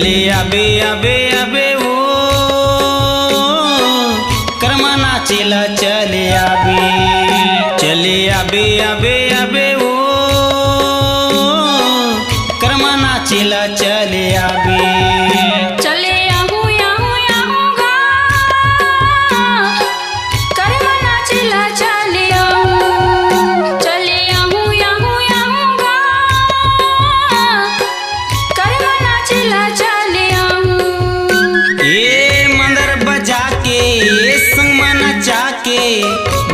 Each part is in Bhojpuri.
चले आबे आबे आबे ओ कर्मा नाचेला चले आबे, चले आबे आबे आबे ओ कर्मा नाचेला चले आबे।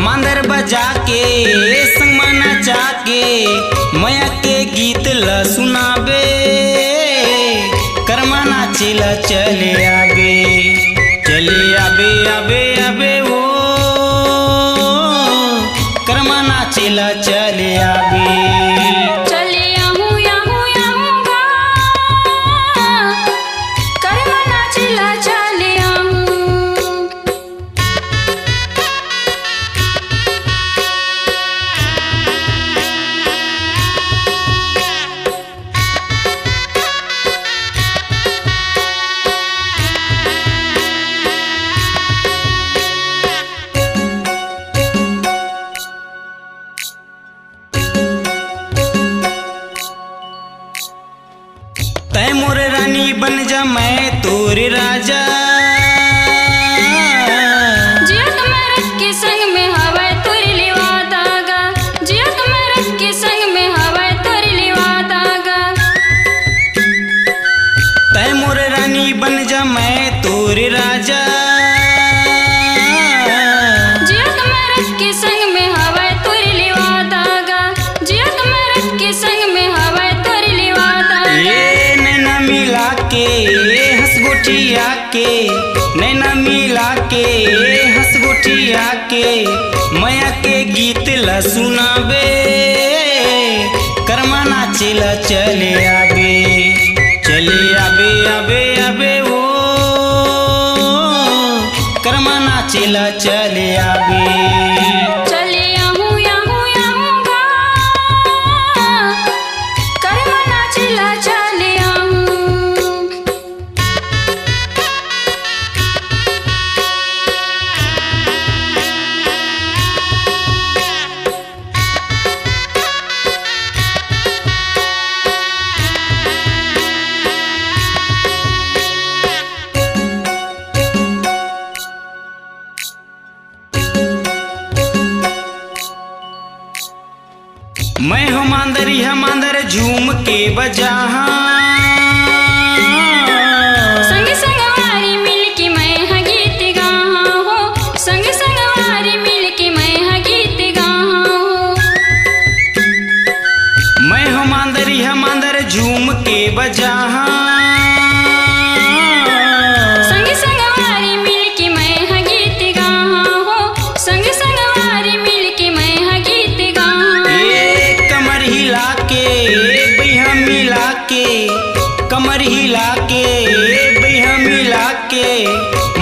मांदर बजा के संग में नचा के मैया के गीत ला सुनाबे, कर्मा नाचेला चले आबे, चले आबे आबे आबे ओ कर्मा नाचेला चले आबे। तै मोरे रानी बन जा मैं तोरे राजा, जियत मरद के संग में हवा तोर लिवा दागा, जियत मरद के संग में हवा तोर लिवा दागा। तै मोरे रानी बन जा मैं तोरे राजा, जियत मरद के संग में हवा तोर लिवा दागा, जियत मरद के संग में हवा तोर लिवा दागा। हंसगोठिया के नैना मिला के हंसगोठिया के मैया के गीत ला सुनाबे, कर्मा नाचेला चले आबे, चले आबे आबे आबे ओ कर्मा नाचेला चले आबे। मैं हो मांदरी है मांदर झूम के बजा, संग संगवारी मिल के मैं हा गीत गाहा हो, संग संगवारी मिल के मैं हा गीत गाहा हो। मैं हो मांदरी है मांदर झूम के बजा, संग संगवारी मिल के मैं हा गीत गाहा हो, संग संगवारी मिल के मैं हा गीत गाहा। कमर हिला के बैहा मिला के, कमर हिला के बैहा मिला के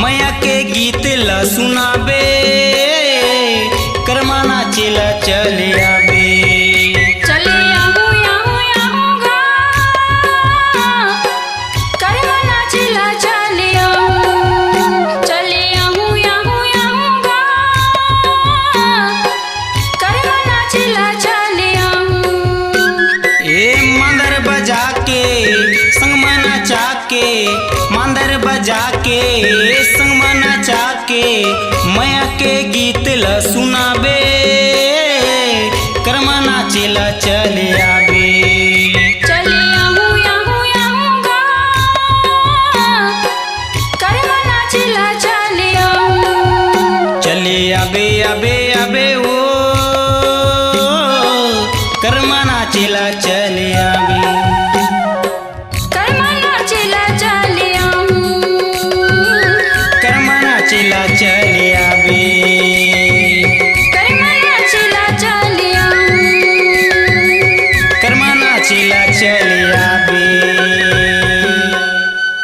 मैया के गीत ला सुनाबे, कर्मा नाचेला चले आबे। चले आऊँगा कर्मा नाचेला चले आऊँ, चले आऊँगा कर्मा नाचेला चले आऊँ। मांदर बजा के संग में नचा के, मांदर बजा के संग में नचा के मैया के गीत ला सुनाबे, कर्मा नाचेला चले आबे। चले आऊँगा कर्मा नाचेला चले आऊँ, चले आबे आबे आबे ओ कर्मा नाचेला चले आबे, कर्मा नाचेला चले आऊँ, कर्मा नाचेला चले आबे, कर्मा नाचेला चले आऊँ, कर्मा नाचेला चले आबे।